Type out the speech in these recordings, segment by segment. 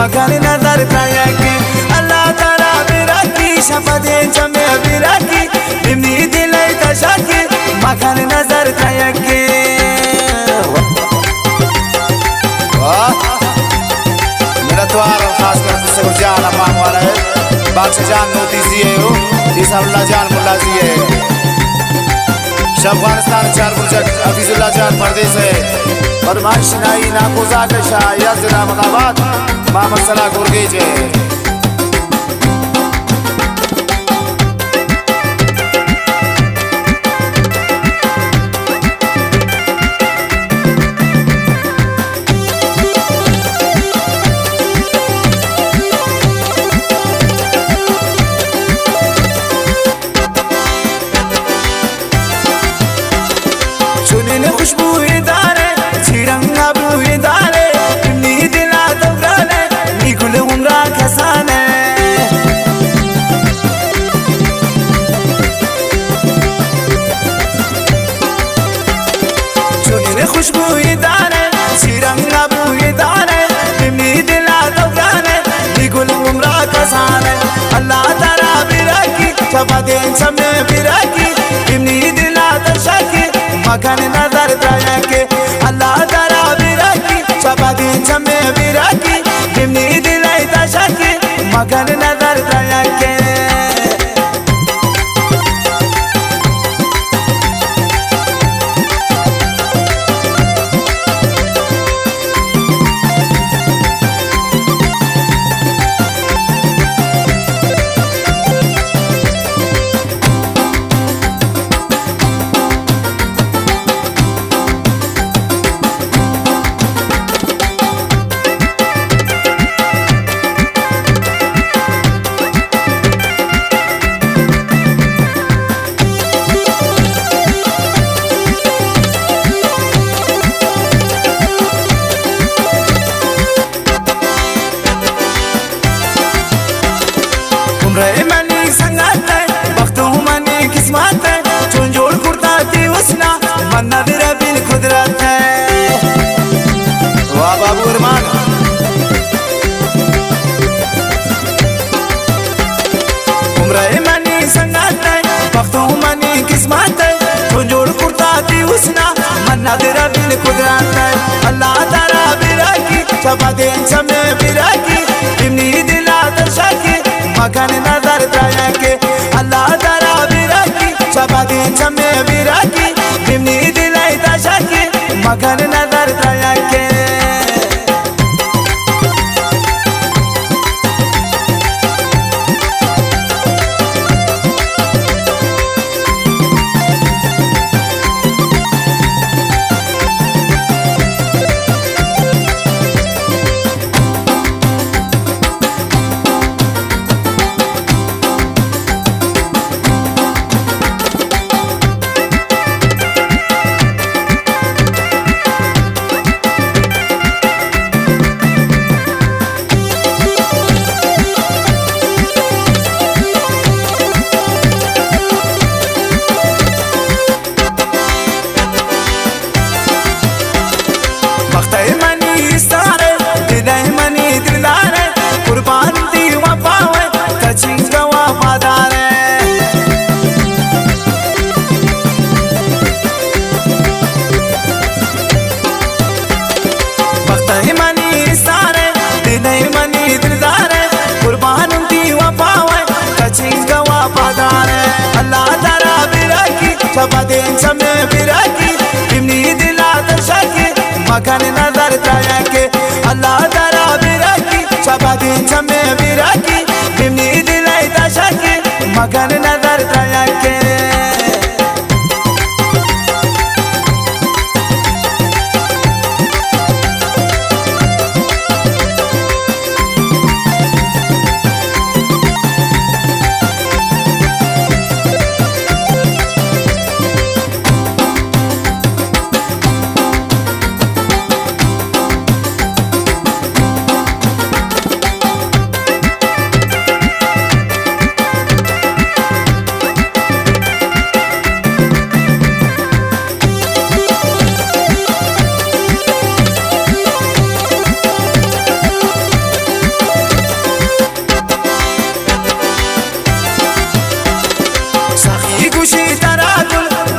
मकान नजर तायके अल्लाह तारा बिराकी शपदे जमे बिराकी बिमनी दिले तशाकी मकान नजर तायके मेरा द्वार खास कर से जान अम्मा वाला है बादशाह जान नोती सी है इस अल्लाह जान मुल्ला सी है अफगानिस्तान चार बुर्जक हफीजुल्लाह जान परदेश है बदमाश नाई नाकोजा के शाह जिला मदाबाद मोहम्मद सलाह गुरगेज है चुने खुशबू इदारे छिरंगा बू इदारे नी दिला दौराने नी गुल उमरा खसाने चुने खुशबू इदारे छिरंगा बू इदारे नी दिला दौराने नी गुल उमरा खसाने अल्लाह तारा बिराकी चबदे समय बिराकी नी दिला दशाकी मकान नजर तायके अल्लाह तारा बिराकी चबदे जमे बिराकी बिमनी दिले तशाकी मकान नजर तायके मनी संगत वक्त मनी किस्मत चुन जोड़ कुर्ता थी उसना मन्ना बिरा बिन कुदरत है वाह बाबू अरमान उम्र मनी संगत वक्त मनी किस्मत चुन जोड़ कुर्ता थी उसना मन्ना बिरा बिन कुदरत है अल्लाह तारा बिराकी चबदे जमे बिराकी बिमनी दिला दशाकी मकान नजर तायके अल्लाह तारा बिराकी चबदे जमे बिराकी बिमनी दिले तशाकी मकान नजर तायके चबदे जमे बिराकी बिमनी दिला दशाकी मकान नजर तायके अल्लाह तारा बिराकी चबदे जमे बिराकी बिमनी दिले तशाकी मकान नजर तायके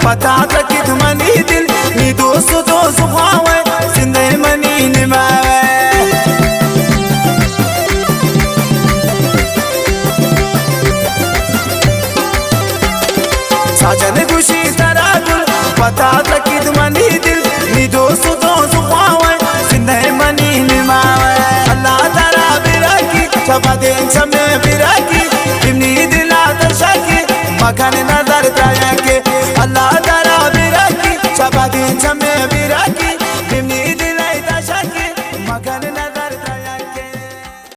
पता तकित मनी दिल नी दोस्त तो सुहावे जिंदे मनी निमावे साजन खुशी तरागुल पता तकित मनी दिल नी दोस्त तो सुहावे जिंदे मनी निमावे अल्लाह तारा बिराकी छपा दे समय बिराकी इमनी दिला दर्शकी मकान नजर ताया के अल्लाह तारा बिराकी छपा दे समय बिराकी